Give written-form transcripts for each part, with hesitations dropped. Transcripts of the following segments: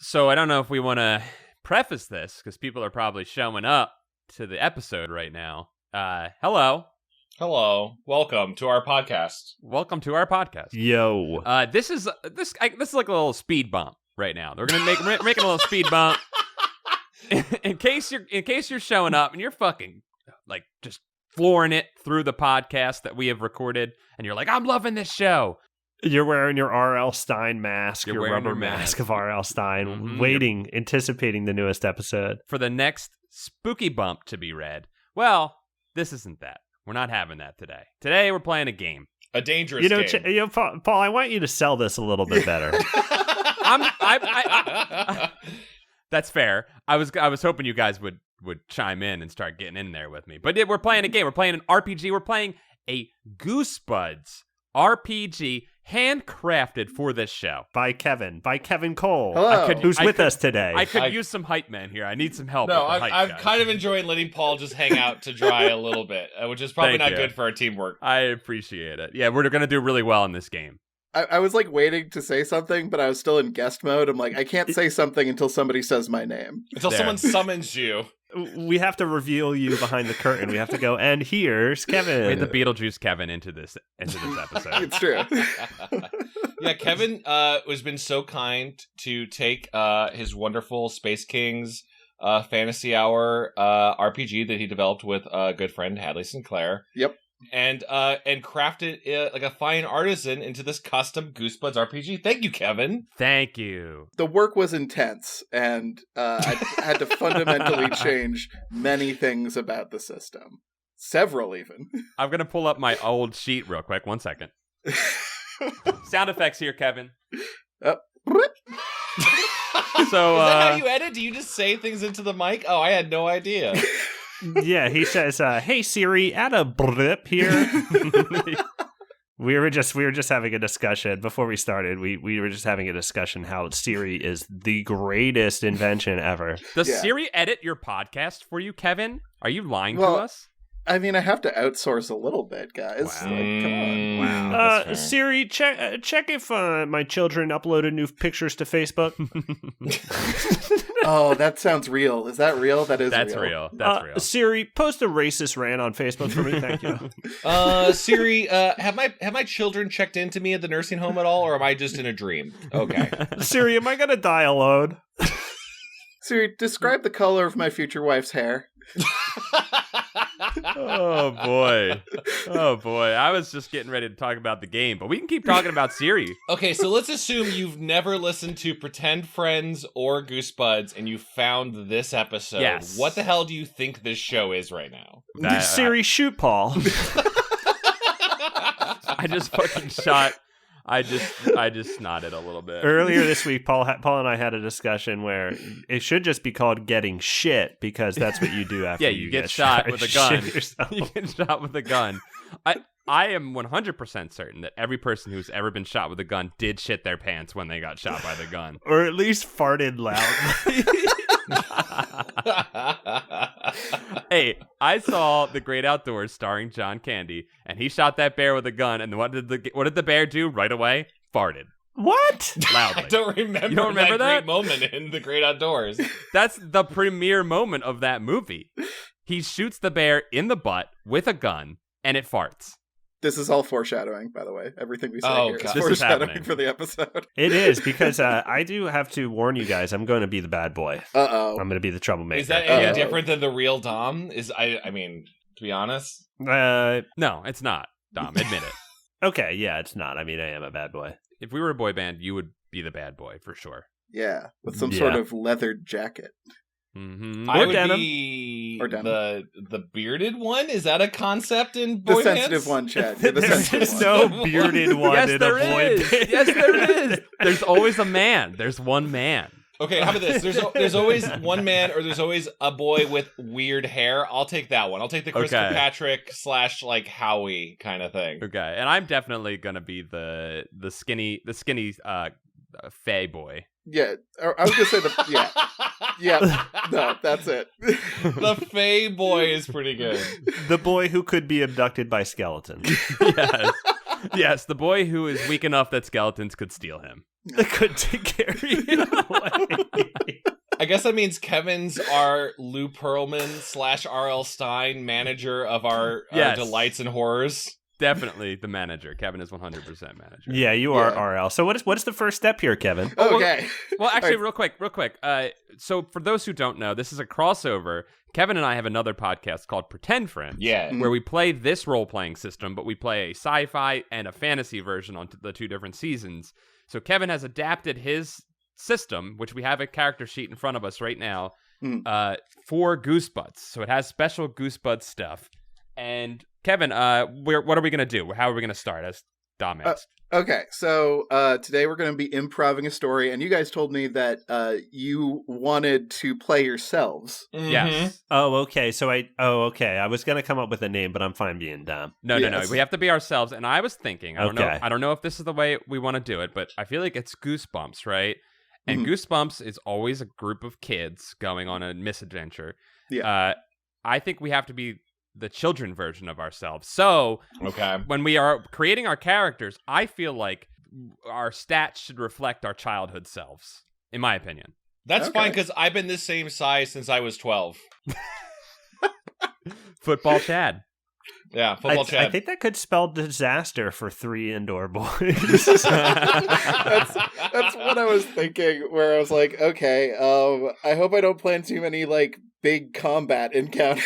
So I don't know if we want to preface this because people are probably showing up to the episode right now. Hello. Hello. Welcome to our podcast. Welcome to our podcast. Yo. This is like a little speed bump right now. We're gonna making a little speed bump in case you're showing up and you're fucking like just flooring it through the podcast that we have recorded, and you're like, I'm loving this show. You're wearing your R.L. Stein mask, your rubber mask of R.L. Stein, anticipating the newest episode. For the next spooky bump to be read. Well, this isn't that. We're not having that today. Today, we're playing a game. A dangerous game. Paul, I want you to sell this a little bit better. That's fair. I was hoping you guys would chime in and start getting in there with me. But we're playing a game. We're playing an RPG. We're playing a Goosebuds RPG, handcrafted for this show by Kevin Cole. Hello. Who's with us today? I could use some hype man here. I need some help. No, with the I'm hype, kind of enjoying letting Paul just hang out to dry a little bit, which is probably not good for our teamwork. I appreciate it. Yeah, we're going to do really well in this game. I was like waiting to say something, but I was still in guest mode. I'm like, I can't say something until somebody says my name. Until someone summons you. We have to reveal you behind the curtain. We have to go, and here's Kevin. We had the Beetlejuice Kevin into this episode. It's true. Yeah, Kevin has been so kind to take his wonderful Space Kings Fantasy Hour RPG that he developed with a good friend, Hadley Sinclair. Yep. And crafted it like a fine artisan into this custom Goosebuds RPG. Thank you, Kevin. Thank you. The work was intense, and I had to fundamentally change many things about the system. Several, even. I'm going to pull up my old sheet real quick. 1 second. Sound effects here, Kevin. So, is that how you edit? Do you just say things into the mic? Oh, I had no idea. Yeah, he says, "Hey Siri, add a blip here." we were just having a discussion before we started. We were just having a discussion how Siri is the greatest invention ever. Does Siri edit your podcast for you, Kevin? Are you lying to us? I mean, I have to outsource a little bit, guys. Wow. Like, come on. Wow. Siri, check if my children uploaded new pictures to Facebook. Oh, that sounds real. Is that real? That's real. That's real. Siri, post a racist rant on Facebook for me. Thank you. Siri, have my children checked into me at the nursing home at all, or am I just in a dream? Okay. Siri, am I gonna die alone? Siri, describe the color of my future wife's hair. Oh boy. I was just getting ready to talk about the game, but we can keep talking about Siri. Okay, so let's assume you've never listened to Pretend Friends or Goosebuds and you found this episode. Yes. What the hell do you think this show is right now? Siri, shoot Paul. I just fucking shot. I just nodded a little bit. Earlier this week, Paul and I had a discussion where it should just be called getting shit, because that's what you do after you get shot with a gun. You You get shot with a gun. I am 100% certain that every person who's ever been shot with a gun did shit their pants when they got shot by the gun. Or at least farted loudly. Hey, I saw The Great Outdoors starring John Candy, and he shot that bear with a gun, and what did the bear do right away? Farted. What? Loudly. I don't remember, You don't remember that great moment in The Great Outdoors. That's the premiere moment of that movie. He shoots the bear in the butt with a gun, and it farts. This is all foreshadowing, by the way. Everything we say here is This is foreshadowing happening. for the episode. It is, because I do have to warn you guys, I'm going to be the bad boy. Uh-oh. I'm going to be the troublemaker. Is that any different than the real Dom? I mean, to be honest. No, it's not, Dom. Admit it. Okay, yeah, it's not. I mean, I am a bad boy. If we were a boy band, you would be the bad boy for sure. Yeah, with some sort of leathered jacket. Mm-hmm. I would denim. be Or denim. the bearded one. Is that a concept in boy The bands? sensitive one, Chad. You're the There's sensitive no one. bearded one Yes, in a there boy is. band. Yes, there is. There's always a man. There's one man. Okay, how about this? There's always one man, or there's always a boy with weird hair. I'll take that one. I'll take the Chris Okay. Kirkpatrick / like Howie kind of thing. Okay, and I'm definitely gonna be the skinny Fae boy. Yeah, I was going to say yeah, no, that's it. The Fae boy is pretty good. The boy who could be abducted by skeletons. Yes, the boy who is weak enough that skeletons could steal him. Could take care of you. guess that means Kevin's our Lou Pearlman / R.L. Stein, manager of our delights and horrors. Definitely the manager. Kevin is 100% manager. Yeah, you are RL. So what is the first step here, Kevin? Okay. Well, actually, real quick. So for those who don't know, this is a crossover. Kevin and I have another podcast called Pretend Friends. Yeah. Where we play this role-playing system, but we play a sci-fi and a fantasy version on the 2 different seasons. So Kevin has adapted his system, which we have a character sheet in front of us right now, for Goosebuds. So it has special Goosebuds stuff. And Kevin, what are we going to do? How are we going to start, as Dom asked? Okay, so today we're going to be improving a story, and you guys told me that you wanted to play yourselves. Mm-hmm. Yes. Oh, okay. I was going to come up with a name, but I'm fine being Dom. No. We have to be ourselves. And I was thinking, I don't know if this is the way we want to do it, but I feel like it's Goosebumps, right? And Goosebumps is always a group of kids going on a misadventure. Yeah. I think we have to be the children version of ourselves. So when we are creating our characters, I feel like our stats should reflect our childhood selves, in my opinion. That's fine, because I've been this same size since I was 12. Football Chad. Yeah, football Chad. I think that could spell disaster for 3 indoor boys. That's what I was thinking, where I was like, okay, I hope I don't plan too many, like, big combat encounters.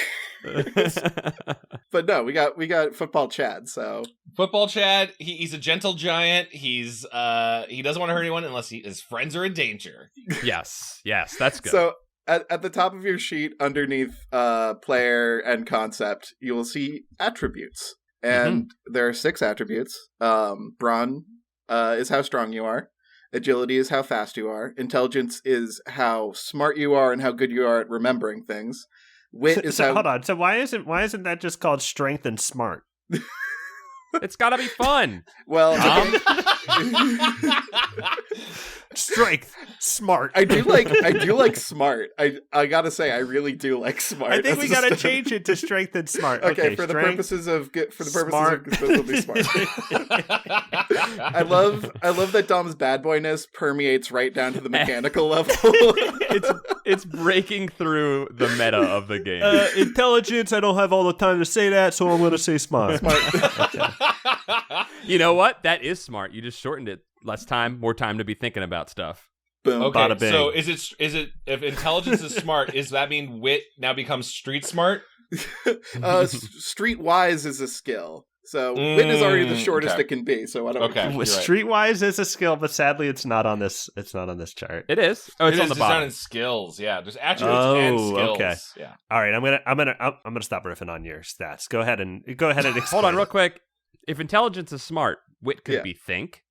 But no, we got football Chad. So football Chad, he's a gentle giant. He doesn't want to hurt anyone unless his friends are in danger. Yes, that's good. So at the top of your sheet, underneath player and concept, you will see attributes, and there are 6 attributes. Brawn is how strong you are. Agility is how fast you are. Intelligence is how smart you are and how good you are at remembering things. Wit is how... Hold on. So why isn't that just called strength and smart? It's got to be fun. Well, strength, smart. I do like smart. I gotta say, I really do like smart. I think we gotta change it to strength and smart. Okay, for the purposes of this will be smart. I love that Dom's bad boyness permeates right down to the mechanical level. It's breaking through the meta of the game. Intelligence. I don't have all the time to say that, so I'm gonna say smart. Okay. You know what? That is smart. You just shortened it. More time to be thinking about stuff. Boom. Okay, Bada bing. so is it if intelligence is smart, does that mean wit now becomes street smart? Streetwise is a skill. So wit is already the shortest it can be. So I don't. Okay, streetwise is a skill, but sadly, it's not on this. It's not on this chart. It is. Oh, it's on the It's bottom. not in skills. Yeah, there's attributes and skills. Okay. Yeah. All right, I'm gonna stop riffing on your stats. Go ahead and explain. Hold on, real quick. If intelligence is smart, wit could be think.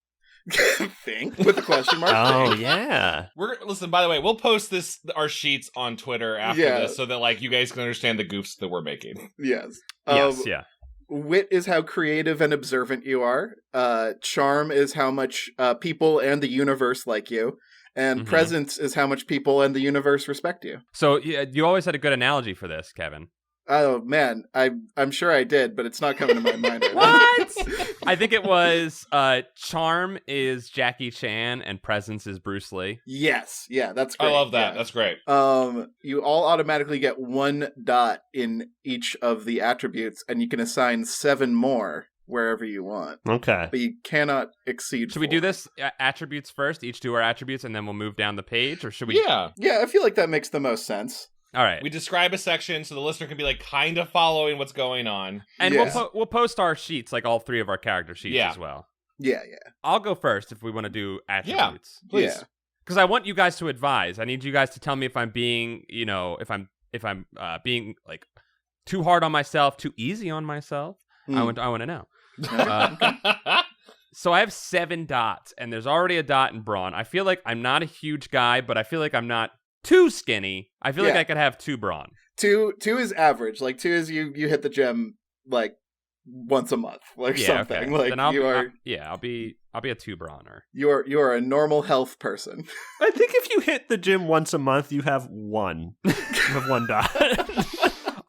Think with a question mark. Oh yeah. Listen. By the way, we'll post our sheets on Twitter after this, so that like you guys can understand the goofs that we're making. Yes. Yeah. Wit is how creative and observant you are. Charm is how much people and the universe like you. And presence is how much people and the universe respect you. So you always had a good analogy for this, Kevin. Oh, man. I'm sure I did, but it's not coming to my mind right now. What? I think it was charm is Jackie Chan and presence is Bruce Lee. Yes. Yeah, that's great. I love that. Yeah. That's great. You all automatically get 1 dot in each of the attributes, and you can assign 7 more wherever you want. Okay. But you cannot exceed 4. Should we do this attributes first? Each do our attributes, and then we'll move down the page? Or should we? Yeah. Yeah, I feel like that makes the most sense. All right. We describe a section so the listener can be like kind of following what's going on. And we'll post our sheets, like all 3 of our character sheets as well. Yeah. I'll go first if we want to do attributes. Yeah, please. Yeah. Because I want you guys to advise. I need you guys to tell me if I'm being, if I'm being like too hard on myself, too easy on myself. I want to know. So I have 7 dots, and there's already a dot in brawn. I feel like I'm not a huge guy, but I feel like I'm not too skinny. I feel like I could have 2 brawn. 2 is average. Like 2 is you hit the gym like once a month, like something. Okay. Like I'll be a 2 brawner. You are a normal health person. I think if you hit the gym once a month, you have 1. You have 1 dot.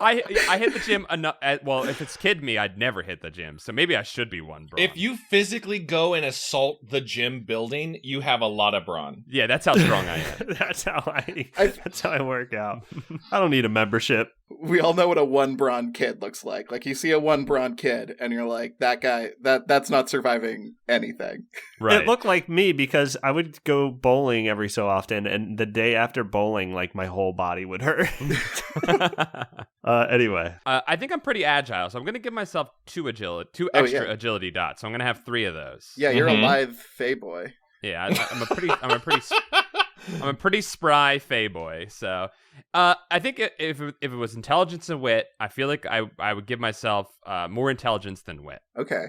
I hit the gym enough. Well, if it's kid me, I'd never hit the gym. So maybe I should be one brawn. If you physically go and assault the gym building, you have a lot of brawn. Yeah, that's how strong I am. That's how I work out. I don't need a membership. We all know what a one brawn kid looks like. Like you see a one brawn kid and you're like, that guy, that's not surviving anything. Right. It looked like me because I would go bowling every so often, and the day after bowling, like my whole body would hurt. Anyway. I think I'm pretty agile, so I'm going to give myself two extra agility dots. So I'm going to have 3 of those. Yeah, you're a lithe Fey boy. Yeah, I'm a pretty spry Fey boy. So, I think if it was intelligence and wit, I feel like I would give myself more intelligence than wit. Okay.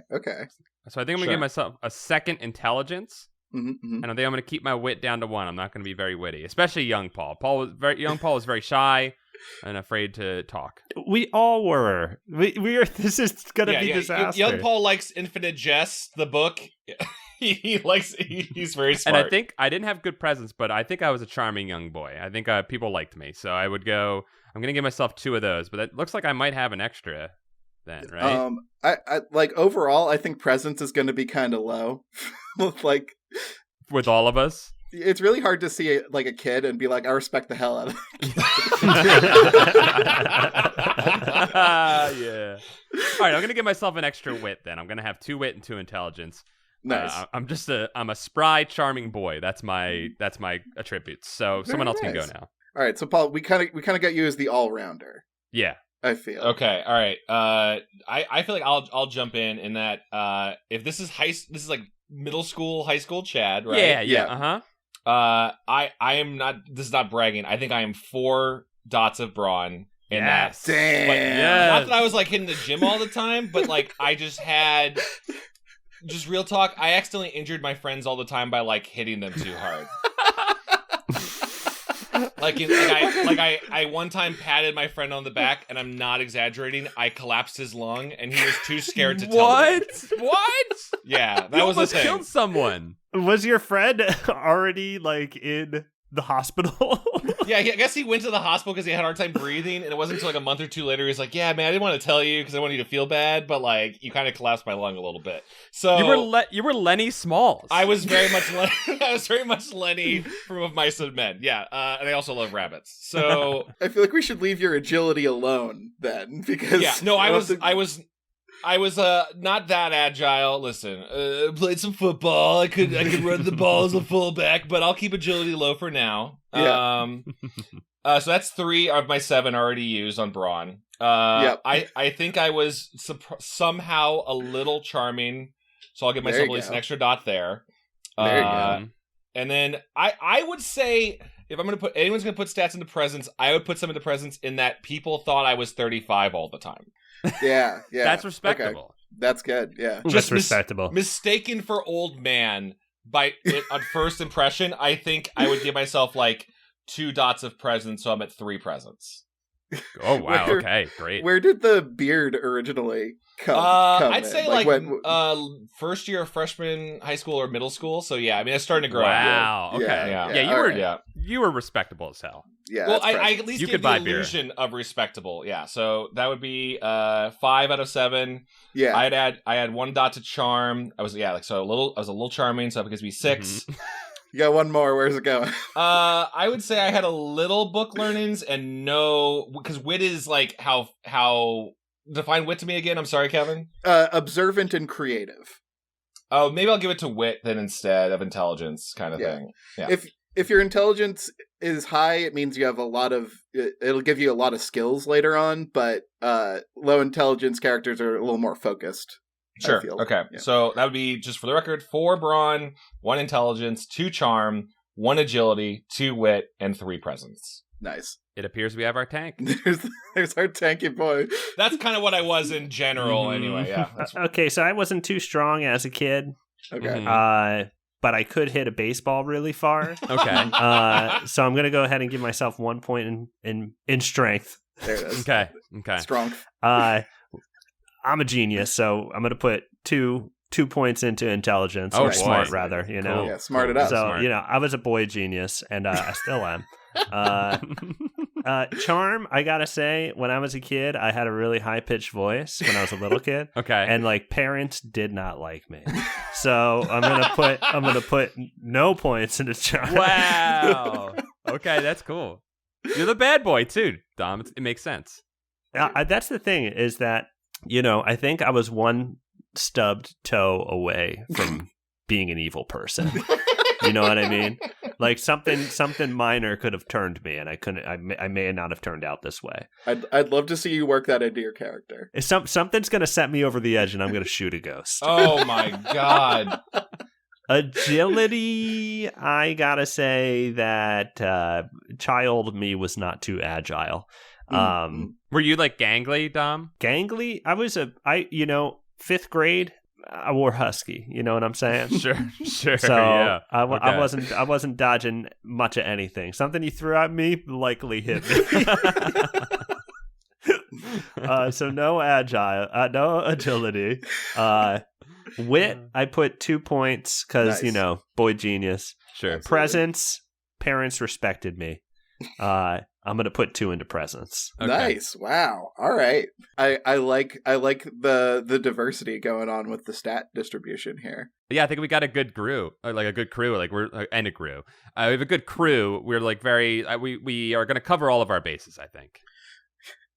So I think I'm gonna give myself a second intelligence, Mm-hmm. and I think I'm gonna keep my wit down to 1. I'm not gonna be very witty, especially young Paul. Young Paul was very shy and afraid to talk. We all were. We are. This is gonna be disaster. Young Paul likes Infinite Jest, the book. He's very smart. And I think I didn't have good presence, but I think I was a charming young boy. I think people liked me, so I'm gonna give myself 2 of those. But it looks like I might have an extra then, right? I like overall, I think presence is going to be kind of low. Like with all of us. It's really hard to see like a kid and be like, I respect the hell out of that kid. Yeah. All right, I'm gonna give myself an extra wit then. I'm gonna have 2 wit and 2 intelligence. Nice. I'm a spry, charming boy. That's my attributes. So someone else can go now. All right, so Paul, we kind of got you as the all rounder. Yeah. I feel. Okay, all right. I feel like I'll jump in that if this is like middle school, high school Chad, right? Yeah. Uh-huh. I am not. This is not bragging. I think I am 4 dots of brawn in that. Damn. Not that I was like hitting the gym all the time, but like I just had. Just real talk. I accidentally injured my friends all the time by like hitting them too hard. I one time patted my friend on the back, and I'm not exaggerating. I collapsed his lung, and he was too scared to tell me. What? Yeah, that you was the almost thing. Killed someone. Was your friend already like in the hospital? Yeah, I guess he went to the hospital because he had a hard time breathing, and it wasn't until like a month or 2 later he's like, "Yeah, man, I didn't want to tell you because I wanted you to feel bad, but like you kind of collapsed my lung a little bit." So you were Lenny Smalls. I was very much Lenny from Of Mice and Men. Yeah, and I also love rabbits. So I feel like we should leave your agility alone then, because I was not that agile. Listen, played some football. I could run the ball as a fullback, but I'll keep agility low for now. Yeah. So that's 3 of my 7 already used on brawn. I think I was somehow a little charming, so I'll give myself at least an extra dot there. There you go. And then I would say if I'm gonna anyone's gonna put stats into presence, I would put some into presence in that people thought I was 35 all the time. Yeah. That's respectable. Okay. That's good. Yeah. Just respectable. Mistaken for old man on first impression. I think I would give myself like 2 dots of presence, so I'm at 3 presence. Oh wow! Okay, great. Where did the beard originally come? I'd in? say first year of freshman high school or middle school. So yeah, I mean it's starting to grow. Wow. Okay. Yeah. You were respectable as hell. Yeah. Well, I at least you gave could the buy illusion of respectable. Yeah. So that would be 5 out of 7. Yeah. I had 1 dot to charm. I was a little charming, so that gives me 6. Mm-hmm. You got 1 more. Where's it going? I would say I had a little book learnings and no, because wit is like how define wit to me again. I'm sorry, Kevin. Observant and creative. Oh, maybe I'll give it to wit then instead of intelligence, kind of thing. Yeah. If your intelligence is high, it means you have it'll give you a lot of skills later on, but low intelligence characters are a little more focused. Sure. Okay. Yeah. So that would be, just for the record, 4 brawn, 1 intelligence, 2 charm, 1 agility, 2 wit, and 3 presence. Nice. It appears we have our tank. There's our tanky boy. That's kind of what I was in general, anyway. Yeah. Okay, so I wasn't too strong as a kid. Okay. Mhm. But I could hit a baseball really far. Okay. So I'm gonna go ahead and give myself 1 point in strength. There it is. Okay. Strong. I'm a genius, so I'm gonna put two points into intelligence, or boy. smart rather. You know, Cool. Yeah, smart it up. so Smart. I was a boy genius, and I still am. Charm, I gotta say, when I was a kid, I had a really high-pitched voice when I was a little kid. Okay. And like parents did not like me. So I'm gonna put no points into Charm. Wow. Okay, that's cool. You're the bad boy too, Dom. It makes sense. That's the thing, is that, I think I was one stubbed toe away from being an evil person. You know what I mean? Like something minor could have turned me, and I couldn't. I may not have turned out this way. I'd love to see you work that into your character. If something's gonna set me over the edge, and I'm gonna shoot a ghost. Oh my god. Agility, I gotta say that child me was not too agile. Were you like gangly, Dom? Gangly? Fifth grade, I wore husky. You know what I'm saying? Sure. So Yeah. I wasn't dodging much of anything. Something you threw at me likely hit me. So no agility. Wit, I put 2 points because Nice. Boy genius. Sure. Presence, parents respected me. I'm gonna put 2 into presence. Okay. Nice. Wow. All right. I like the diversity going on with the stat distribution here. Yeah, I think we got a good crew, like a good crew, like and a crew. We have a good crew. We're like very. We are going to cover all of our bases, I think.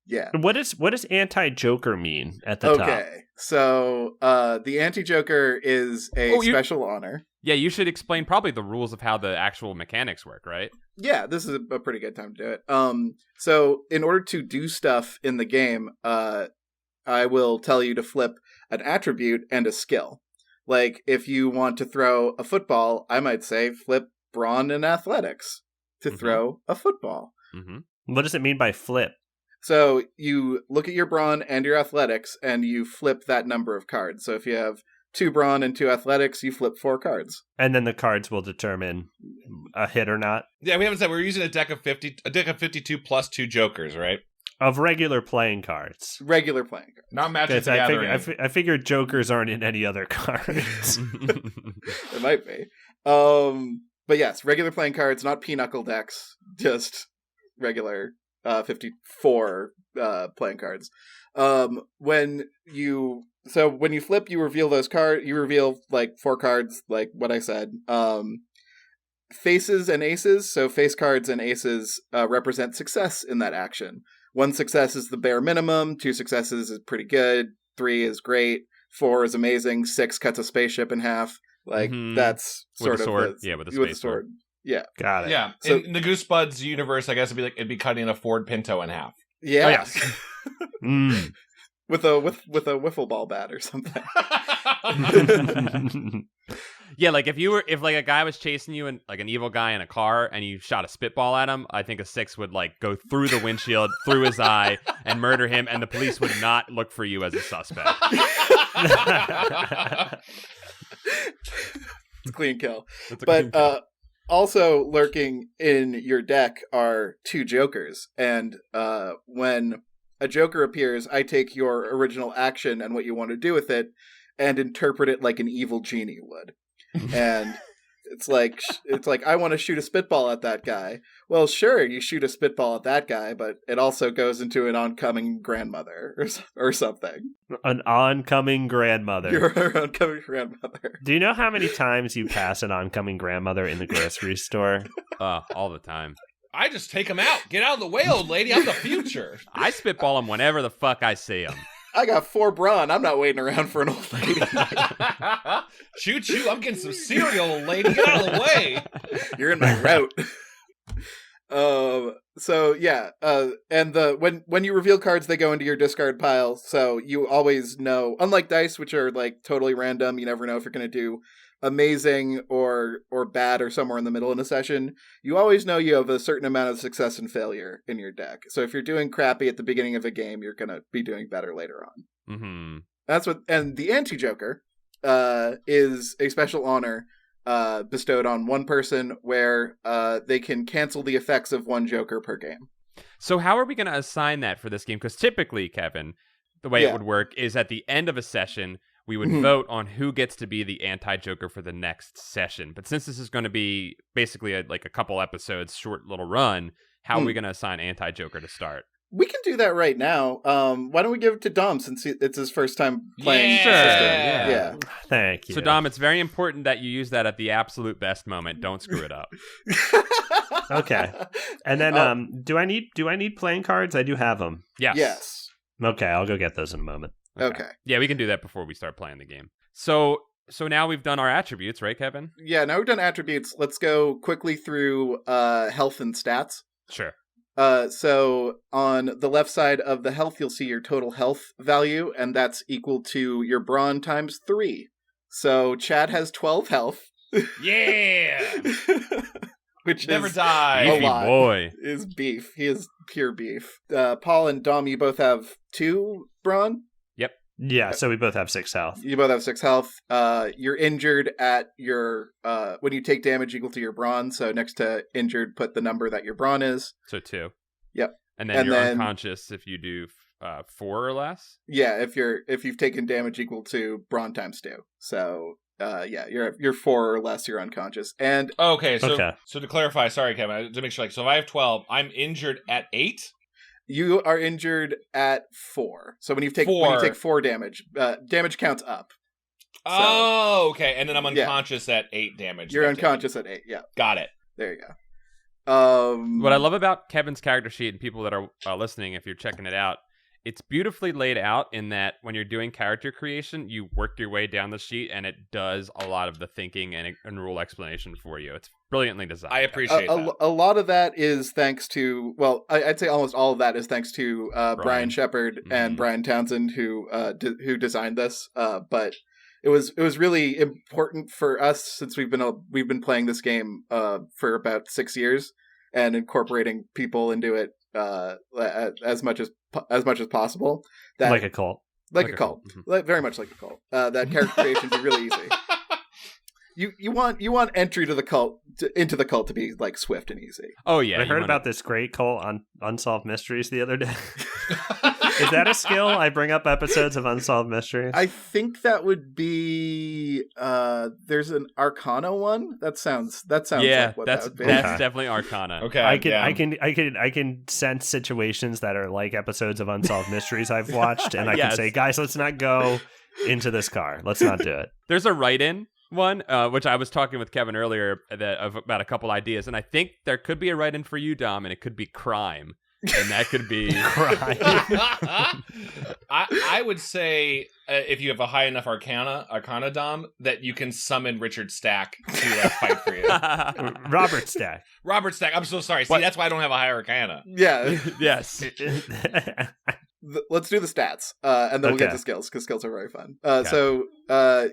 Yeah. What does anti-Joker mean at the top? Okay. So the anti-Joker is a special honor. Yeah, you should explain probably the rules of how the actual mechanics work, right? Yeah, this is a pretty good time to do it. So in order to do stuff in the game, I will tell you to flip an attribute and a skill. Like, if you want to throw a football, I might say flip brawn and athletics to throw a football. Mm-hmm. What does it mean by flip? So you look at your brawn and your athletics, and you flip that number of cards. So if you have 2 brawn and 2 athletics, you flip 4 cards. And then the cards will determine a hit or not. Yeah, we haven't said we're using a deck of 52 plus 2 jokers, right? Of regular playing cards. Regular playing cards. Not Magic the I Gathering. figured jokers aren't in any other cards. It might be. But yes, regular playing cards, not pinochle decks, just regular 54 playing cards. When you flip, you reveal those cards. You reveal like 4 cards, like what I said. Faces and aces. So face cards and aces represent success in that action. 1 success is the bare minimum. 2 successes is pretty good. 3 is great. 4 is amazing. 6 cuts a spaceship in half. Like that's With sort a of sword. the, Yeah, with a with space a sword. Yeah, Got it. Yeah, So- in the Goosebuds universe, I guess it'd be cutting a Ford Pinto in half. yeah. Oh, yes. with a wiffle ball bat or something. Yeah, like if like a guy was chasing you and like an evil guy in a car and you shot a spitball at him, I think a 6 would like go through the windshield, through his eye, and murder him, and the police would not look for you as a suspect. It's a clean kill. That's a clean But kill. also lurking in your deck are 2 jokers, and when a joker appears, I take your original action and what you want to do with it and interpret it like an evil genie would. And it's like I want to shoot a spitball at that guy. Well, sure, you shoot a spitball at that guy, but it also goes into an oncoming grandmother or something. An oncoming grandmother. Your oncoming grandmother. Do you know how many times you pass an oncoming grandmother in the grocery store? All the time. I just take them out. Get out of the way, old lady. I'm the future. I spitball him whenever the fuck I see him. I got 4 brawn. I'm not waiting around for an old lady. Shoot you. I'm getting some cereal, old lady. Get out of the way. You're in my route. So yeah, and when you reveal cards, they go into your discard pile. So you always know, unlike dice, which are like totally random, you never know if you're going to do amazing or bad or somewhere in the middle in a session. You always know you have a certain amount of success and failure in your deck. So if you're doing crappy at the beginning of a game, you're going to be doing better later on. Mm-hmm. That's what, and the anti-Joker is a special honor bestowed on one person where they can cancel the effects of 1 Joker per game. So how are we going to assign that for this game? Because typically, Kevin, the way it would work is at the end of a session, we would vote on who gets to be the anti-Joker for the next session. But since this is going to be basically like a couple episodes, short little run, how are we going to assign anti-Joker to start? We can do that right now. Why don't we give it to Dom since it's his first time playing? Yeah. Sure. Yeah. Yeah. Thank you. So Dom, it's very important that you use that at the absolute best moment. Don't screw it up. Okay. And then, do I need playing cards? I do have them. Yes. Yes. Okay, I'll go get those in a moment. Okay. Yeah, we can do that before we start playing the game. So now we've done our attributes, right, Kevin? Yeah, now we've done attributes. Let's go quickly through health and stats. Sure. So on the left side of the health, you'll see your total health value, and that's equal to your brawn times 3. So Chad has 12 health. Yeah. Which Never is die. a Beefy lot. boy. Is beef. He is pure beef. Paul and Dom, you both have 2 brawn. Yeah, so we both have 6 health. You both have 6 health. You're injured at your when you take damage equal to your brawn. So next to injured, put the number that your brawn is. So 2. Yep. And then you're unconscious if you do 4 or less. Yeah, if you've taken damage equal to brawn times 2. So yeah, you're 4 or less, you're unconscious. And Okay, so to clarify, sorry, Kevin, to make sure, so if I have 12, I'm injured at 8. you are injured at 4. So when you take 4 damage, damage counts up. Oh, okay, and then I'm unconscious at 8 damage. You're unconscious at 8. Yeah, got it. there you go. What I love about Kevin's character sheet and people that are listening, if you're checking it out, it's beautifully laid out in that when you're doing character creation, you work your way down the sheet and it does a lot of the thinking and rule explanation for you. It's brilliantly designed. I appreciate that. A lot of that is thanks to, well, I'd say almost all of that is thanks to Brian Shepard and Brian Townsend who designed this. But it was really important for us since we've been playing this game for about 6 years and incorporating people into it as much as possible. That, Like a cult. like a cult, very much like a cult. That character creation be really easy. You want entry to the cult into the cult to be like swift and easy. Oh yeah, I heard about this great cult on Unsolved Mysteries the other day. Is that a skill? I bring up episodes of Unsolved Mysteries. I think that would be there's an Arcana one. That sounds yeah, like what that's that would be. that's definitely Arcana. Okay, I can sense situations that are like episodes of Unsolved Mysteries I've watched, and I can say, guys, let's not go into this car. Let's not do it. There's a write-in one, which I was talking with Kevin earlier about a couple ideas, and I think there could be a write-in for you, Dom, and it could be crime. And that could be crime. I would say if you have a high enough Arcana Dom, that you can summon Richard Stack to fight for you. Robert Stack. Robert Stack. I'm so sorry. See, that's why I don't have a high Arcana. Yeah. yes. Let's do the stats, and then we'll get to skills, because skills are very fun. So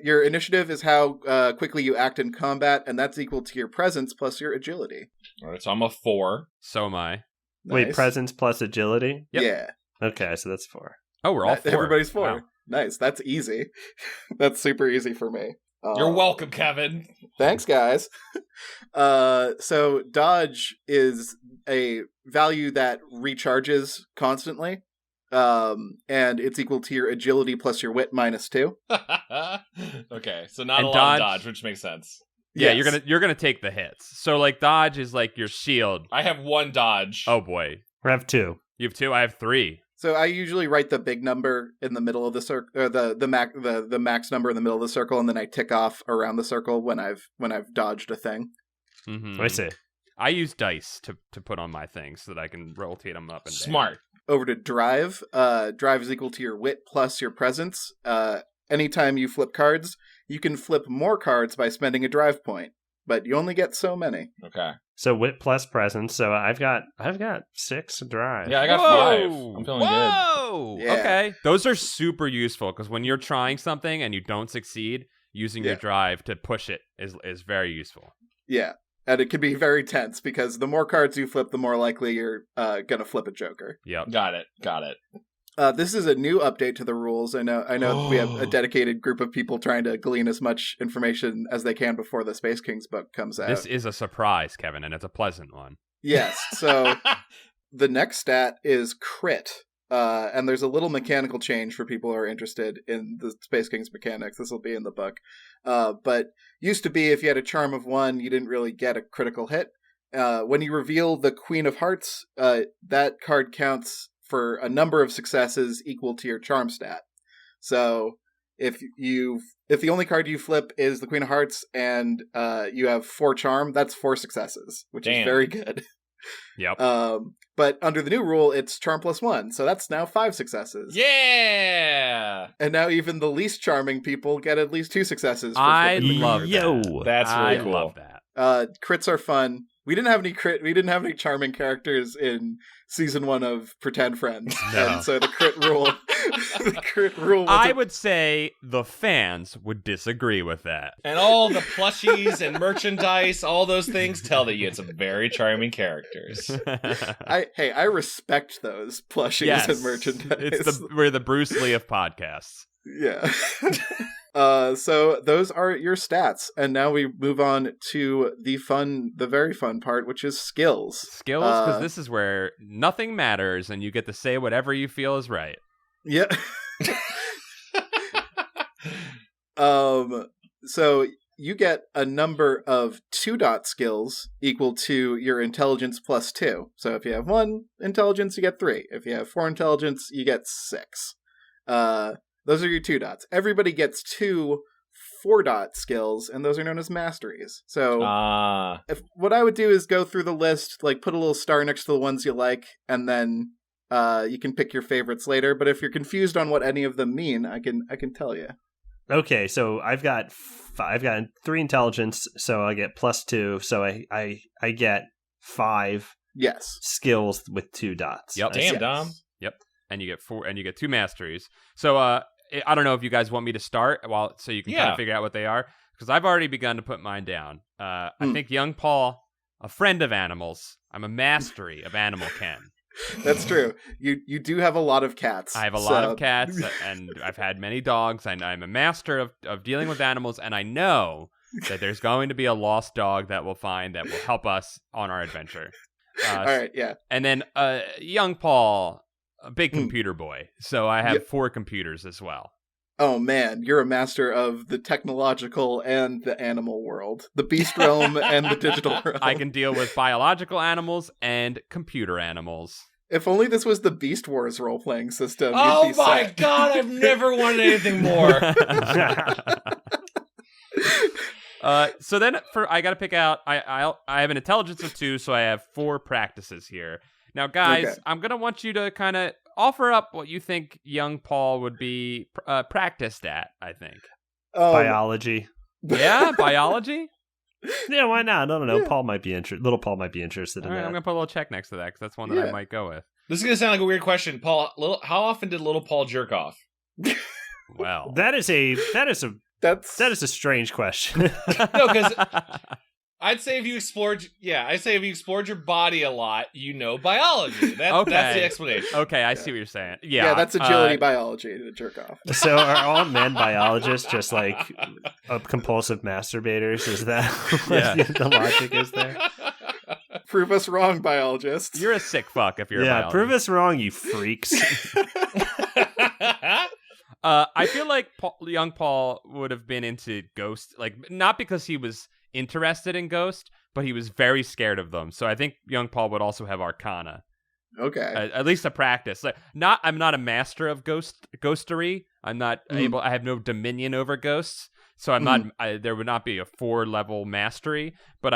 your initiative is how quickly you act in combat, and that's equal to your presence plus your agility. All right, so I'm a 4. So am I. Nice. Wait, presence plus agility? Yep. Yeah. Okay, so that's 4. Oh, we're all 4. Everybody's 4. Wow. Nice. That's easy. That's super easy for me. You're welcome, Kevin. Thanks, guys. So dodge is a value that recharges constantly. And it's equal to your agility plus your wit minus 2. Okay, so not And a lot of dodge, which makes sense. Yeah, Yes. you're gonna take the hits. So like dodge is like your shield. I have 1 dodge. Oh boy, I have 2. you have 2. I have 3. So I usually write the big number in the middle of the circle, or the max number in the middle of the circle, and then I tick off around the circle when I've dodged a thing. Mm-hmm. I see. I use dice to put on my things so that I can rotate them up and down. Smart. Over to drive. Drive is equal to your wit plus your presence. Anytime you flip cards, you can flip more cards by spending a drive point, but you only get so many. Okay. So wit plus presence. So I've got 6 drive. Yeah, I got 5. I'm feeling good. Whoa! Yeah. Okay. Those are super useful because when you're trying something and you don't succeed, using your drive to push it is very useful. Yeah, and it can be very tense because the more cards you flip, the more likely you're gonna flip a joker. Yep. Got it. This is a new update to the rules. I know we have a dedicated group of people trying to glean as much information as they can before the Space Kings book comes out. This is a surprise, Kevin, and it's a pleasant one. Yes, so the next stat is crit. And there's a little mechanical change for people who are interested in the Space Kings mechanics. This will be in the book. But used to be if you had a charm of 1, you didn't really get a critical hit. when you reveal the Queen of Hearts, that card counts for a number of successes equal to your charm stat. So if the only card you flip is the Queen of Hearts and you have 4 charm, that's 4 successes, which is very good. Yep. But under the new rule, it's charm +1, so that's now 5 successes. Yeah! And now even the least charming people get at least 2 successes. I flipping the love card. that. That's really cool. I love that. Crits are fun. We didn't have any charming characters in season 1 of Pretend Friends, No. and so the crit rule. I would say the fans would disagree with that. And all the plushies and merchandise, all those things tell that you had some very charming characters. I respect those plushies Yes, and merchandise. we're the Bruce Lee of podcasts. Yeah. So those are your stats, and now we move on to the very fun part, which is skills. Skills, because this is where nothing matters, and you get to say whatever you feel is right. Yeah. So you get a number of 2-dot skills equal to your intelligence +2. So if you have 1 intelligence, you get 3. If you have 4 intelligence, you get 6. Those are your 2 dots. Everybody gets 2 4-dot skills, and those are known as masteries. So what I would do is go through the list, like put a little star next to the ones you like, and then you can pick your favorites later. But if you're confused on what any of them mean, I can tell you. Okay, so I've got 3 intelligence, so I get +2, so I get 5 skills with 2 dots. Yep. Damn, Dom. Yep. And you get 4, and you get 2 masteries. So I don't know if you guys want me to start so you can kind of figure out what they are, because I've already begun to put mine down. I think young Paul, a friend of animals. I'm a mastery of animal ken. That's true. You do have a lot of cats. I have a lot of cats, and I've had many dogs, and I'm a master of dealing with animals, and I know that there's going to be a lost dog that we'll find that will help us on our adventure. All right, yeah. And then young Paul, a big computer boy, so I have 4 computers as well. Oh man, you're a master of the technological and the animal world. The beast realm and the digital realm. I can deal with biological animals and computer animals. If only this was the Beast Wars role-playing system. Oh you'd be my set. god, I've never wanted anything more. So then I got to pick out, I have an intelligence of 2, so I have 4 practices here. Now, guys, I'm going to want you to kind of offer up what you think young Paul would be practiced at, I think. Biology. Yeah, biology? Yeah, why not? I don't know. Yeah. Paul might be little Paul might be interested All in right, that. I'm going to put a little check next to that, because that's one that I might go with. This is going to sound like a weird question. Paul, how often did little Paul jerk off? Well. That is a strange question. No, because I'd say if you explored your body a lot, you know biology. That's the explanation. Okay, I see what you're saying. Yeah, that's agility biology to jerk off. So are all men biologists just like compulsive masturbators? Is that what the logic is there? Prove us wrong, biologists. You're a sick fuck if you're a biologist. Prove us wrong, you freaks. I feel like young Paul would have been into Ghost, like not because he was interested in Ghost, but he was very scared of them. So I think young Paul would also have Arcana. Okay. At least a practice. Like, I'm not a master of ghostery. I'm not able. I have no dominion over ghosts. So I'm not. There would not be a 4-level mastery. But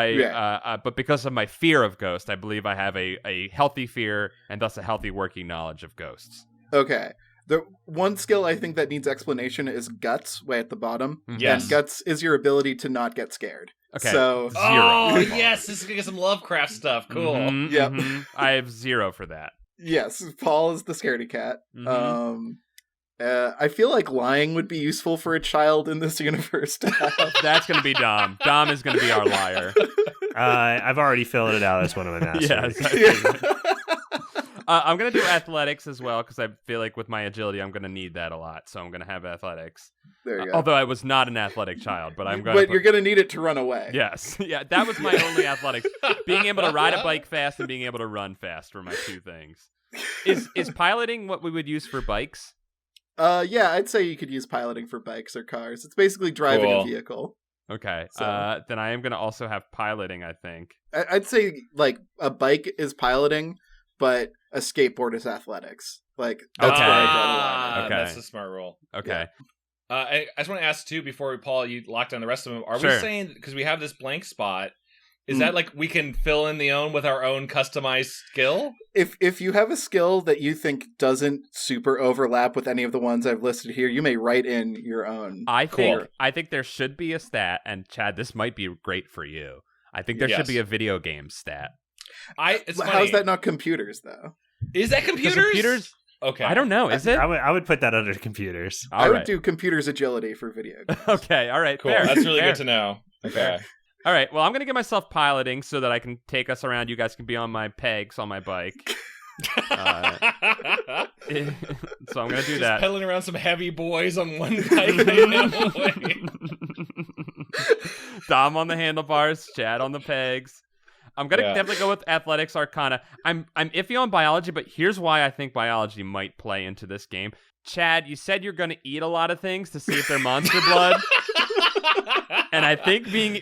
but because of my fear of ghosts, I believe I have a healthy fear and thus a healthy working knowledge of ghosts. Okay. The one skill I think that needs explanation is Guts, way at the bottom. Yes. And Guts is your ability to not get scared. Okay. So 0. Oh, yes. This is going to get some Lovecraft stuff. Cool. Yep. I have 0 for that. yes, Paul is the scaredy cat. Mhm. I feel like lying would be useful for a child in this universe to have. That's going to be Dom. Dom is going to be our liar. I've already filled it out as one of my masteries. Yes. I'm going to do athletics as well, because I feel like with my agility, I'm going to need that a lot. So I'm going to have athletics. There you go. Although I was not an athletic child, but I'm going to. But you're going to need it to run away. Yes. Yeah, that was my only athletics. Being able to ride a bike fast and being able to run fast were my 2 things. Is piloting what we would use for bikes? Yeah, I'd say you could use piloting for bikes or cars. It's basically driving a vehicle. Okay. So- Then I am going to also have piloting, I think. I'd say like a bike is piloting, but a skateboard is athletics. Like that's Okay. where I draw the line. Okay. That's a smart rule. Okay. I just want to ask too before Paul, you lock down the rest of them. Are we Sure. saying because we have this blank spot? Is that like we can fill in the own with our own customized skill? If you have a skill that you think doesn't super overlap with any of the ones I've listed here, you may write in your own. I Cool. think there should be a stat, and Chad, this might be great for you. I think there should Yes. be a video game stat. It's funny. How's that not computers though? Is that 'Cause computers? computers? Okay. I don't know. Is it? I would put that under computers. All I right. would do computers agility for video games. Okay. All right. Cool. Fair. That's really Fair. good to know. Okay. All right. Well, I'm gonna get myself piloting so that I can take us around. You guys can be on my pegs on my bike. So I'm gonna do Just that. pedaling around some heavy boys on one bike. Dom on the handlebars, Chad on the pegs. I'm gonna definitely go with athletics arcana. I'm iffy on biology, but here's why I think biology might play into this game. Chad, you said you're gonna eat a lot of things to see if they're monster blood. And I think being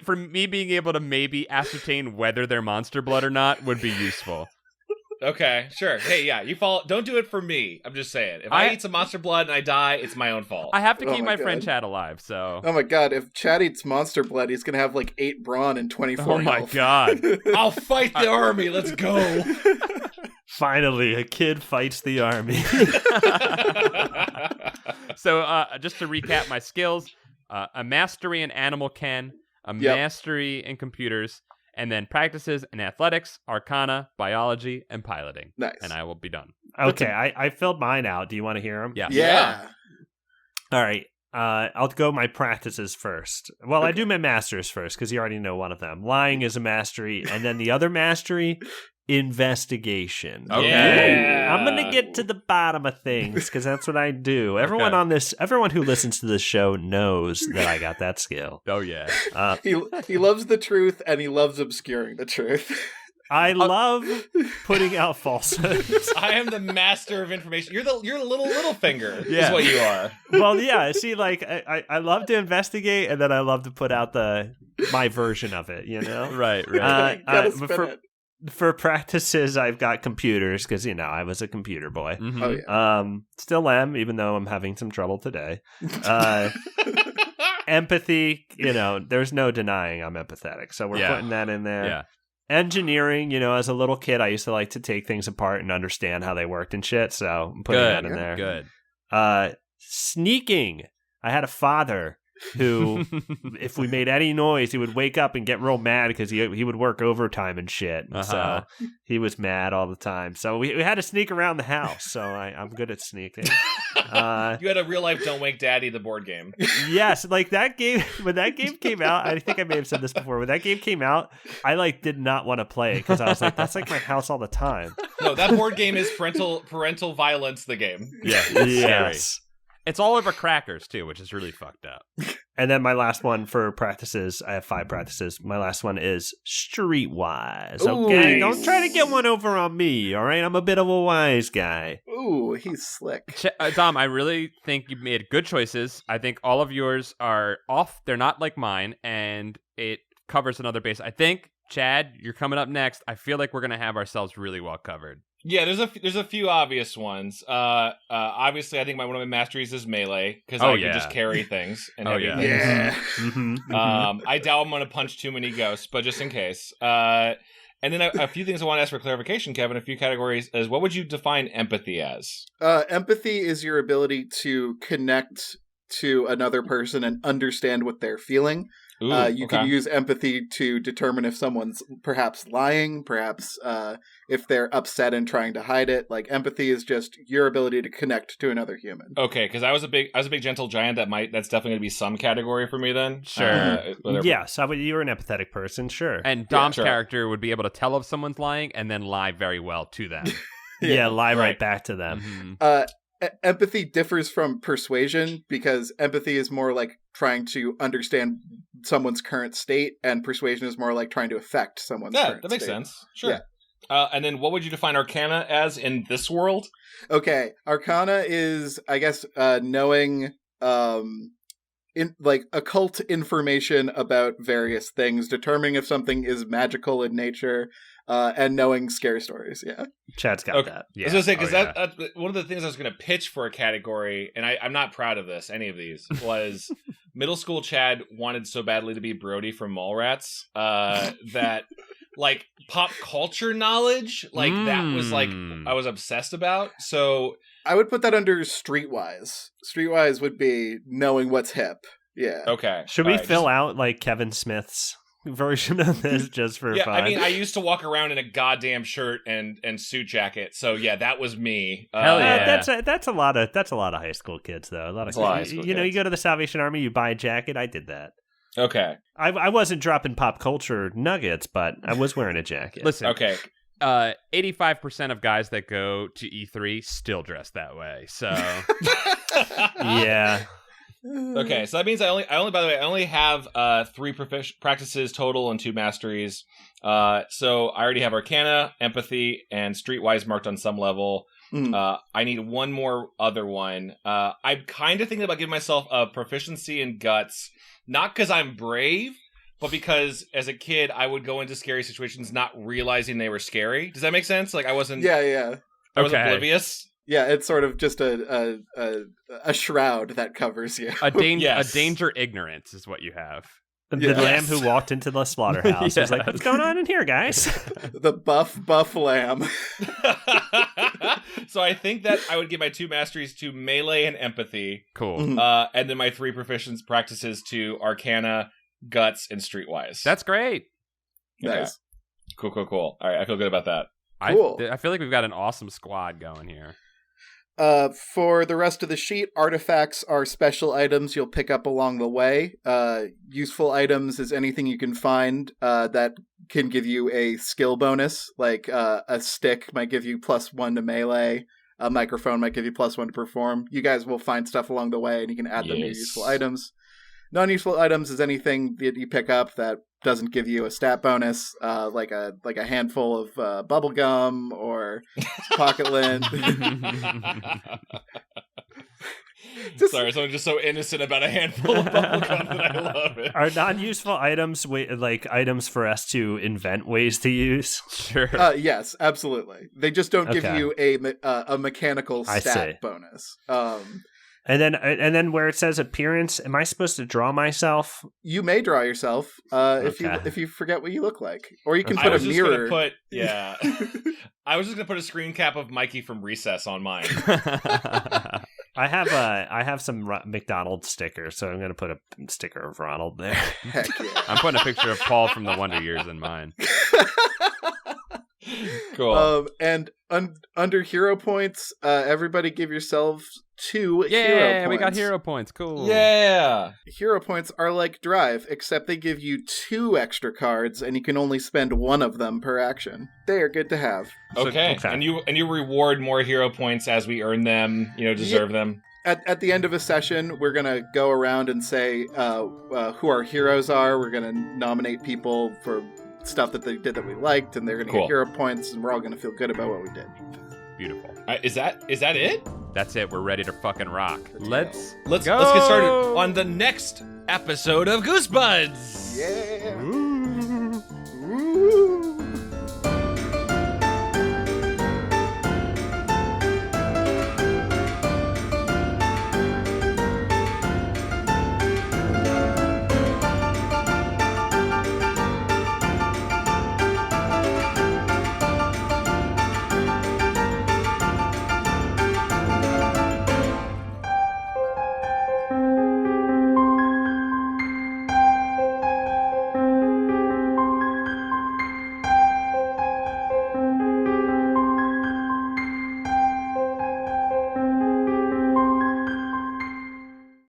able to maybe ascertain whether they're monster blood or not would be useful. Okay, sure. Hey, yeah, you follow. Don't do it for me. I'm just saying. If I eat some monster blood and I die, it's my own fault. I have to Oh keep my my friend God. Chad alive, so. Oh my god, if Chad eats monster blood, he's gonna have like 8 brawn and 24 Oh my health. god. I'll fight the army. Let's go. Finally, a kid fights the army. So, just to recap my skills, a mastery in animal ken, a mastery in computers, and then practices in athletics, arcana, biology, and piloting. Nice. And I will be done. Okay, I filled mine out. Do you want to hear them? Yeah. Yeah. All right. I'll go my practices first. Well, I Okay. do my masters first because you already know one of them. Lying is a mastery, and then the other mastery, investigation. Okay. Yeah. I'm gonna get to the bottom of things because that's what I do. Everyone who listens to this show knows that I got that skill. Oh, yeah. He loves the truth and he loves obscuring the truth. I love putting out falsehoods. I am the master of information. You're the little finger. Yeah. Is what you are. Well, yeah. See, like I love to investigate, and then I love to put out my version of it. You know. Right. Gotta but spin it. for practices, I've got computers because I was a computer boy. Mhm. Oh yeah. Still am, even though I'm having some trouble today. Empathy, there's no denying I'm empathetic, so we're Yeah. putting that in there. Yeah. Engineering, as a little kid, I used to like to take things apart and understand how they worked and shit. So I'm putting that in there. Good. Sneaking. I had a father who, if we made any noise, he would wake up and get real mad because he would work overtime and shit. Uh-huh. So he was mad all the time. So we had to sneak around the house. So I'm good at sneaking. You had a real life Don't Wake Daddy, the board game. Yes, like that game. When that game came out, I think I may have said this before. When that game came out, I did not want to play it because I was like, that's like my house all the time. No, that board game is parental violence. The game. Yeah. It's scary. Yes. It's all over crackers, too, which is really fucked up. And then my last one for practices, I have 5 practices. My last one is streetwise. Okay, Ooh, don't try to get one over on me. All right, I'm a bit of a wise guy. Ooh, he's slick. Dom, I really think you made good choices. I think all of yours are off. They're not like mine, and it covers another base. I think, Chad, you're coming up next. I feel like we're going to have ourselves really well covered. Yeah, there's a few obvious ones. Obviously, I think one of my masteries is melee because Oh, I yeah. can just carry things. And Oh, heavy yeah. things. Yeah. Mm-hmm. I doubt I'm going to punch too many ghosts, but just in case. And then a few things I want to ask for clarification, Kevin. A few categories is what would you define empathy as? Empathy is your ability to connect to another person and understand what they're feeling. Ooh, You can use empathy to determine if someone's perhaps lying, perhaps if they're upset and trying to hide it. Like empathy is just your ability to connect to another human. Okay, because I was a big gentle giant. That's definitely going to be some category for me then. Sure. Whatever. Yes, you're an empathetic person, sure. And Dom's sure. character would be able to tell if someone's lying and then lie very well to them. yeah, lie right right. back to them. Mhm. Empathy differs from persuasion because empathy is more like trying to understand someone's current state, and persuasion is more like trying to affect someone's Yeah, current that makes state. sense. Sure. And then what would you define Arcana as in this world? Okay, Arcana is, I guess, knowing occult information about various things, determining if something is magical in nature, and knowing scary stories. Yeah, Chad's got that. Yeah. I was gonna say, because that's one of the things I was gonna pitch for a category, and I'm not proud of this. Any of these was middle school Chad wanted so badly to be Brody from Mallrats that like pop culture knowledge, like that was like I was obsessed about. So I would put that under Streetwise. Streetwise would be knowing what's hip. Yeah. Okay. Should we fill out like Kevin Smith's version of this just for fun? I mean, I used to walk around in a goddamn shirt and suit jacket, so yeah, that was me. Hell yeah. That's a lot of high school kids though. A lot of high school kids. You go to the Salvation Army, you buy a jacket. I did that. Okay. I wasn't dropping pop culture nuggets, but I was wearing a jacket. Listen. Okay. 85% of guys that go to E3 still dress that way. So yeah. Okay, so that means I only have 3 practices total and 2 masteries. So I already have Arcana, Empathy, and Streetwise marked on some level. I need one more other one. I'm kind of thinking about giving myself a proficiency in Guts, not because I'm brave, but because as a kid I would go into scary situations not realizing they were scary. Does that make sense? Like I wasn't. Yeah. I was oblivious. Yeah, it's sort of just a shroud that covers you. A danger ignorance is what you have. The lamb who walked into the slaughterhouse was like, "What's going on in here, guys?" The buff lamb. So I think that I would give my 2 masteries to Melee and Empathy. Cool. And then my 3 proficiency practices to Arcana, Guts, and Streetwise. That's great. Okay. Nice. Cool. All right, I feel good about that. Cool. I feel like we've got an awesome squad going here. For the rest of the sheet, artifacts are special items you'll pick up along the way. Useful items is anything you can find that can give you a skill bonus, like a stick might give you +1 to melee, a microphone might give you +1 to perform. You guys will find stuff along the way, and you can add them to your useful items. Non-useful items is anything that you pick up that doesn't give you a stat bonus, like a handful of bubble gum or pocket lint. Sorry, someone's just so innocent about a handful of bubble gum that I love it. Are non-useful items like items for us to invent ways to use? Sure. Yes, absolutely. They just don't give you a mechanical stat bonus. And then where it says appearance, am I supposed to draw myself? You may draw yourself if you forget what you look like, or you can put a mirror. I was just gonna put a screen cap of Mikey from Recess on mine. I have some McDonald's stickers, so I'm gonna put a sticker of Ronald there. Heck yeah. I'm putting a picture of Paul from the Wonder Years in mine. Cool. And under hero points, everybody give yourselves 2 hero points. Yeah, we got hero points. Cool. Yeah. Hero points are like drive, except they give you 2 extra cards, and you can only spend 1 of them per action. They are good to have. Okay. And you reward more hero points as we earn them. Deserve them. At the end of a session, we're going to go around and say who our heroes are. We're going to nominate people for stuff that they did that we liked, and they're going to get hero points, and we're all going to feel good about what we did. Beautiful. Is that it? That's it. We're ready to fucking rock. Let's get started on the next episode of Goosebuds. Yeah. Ooh.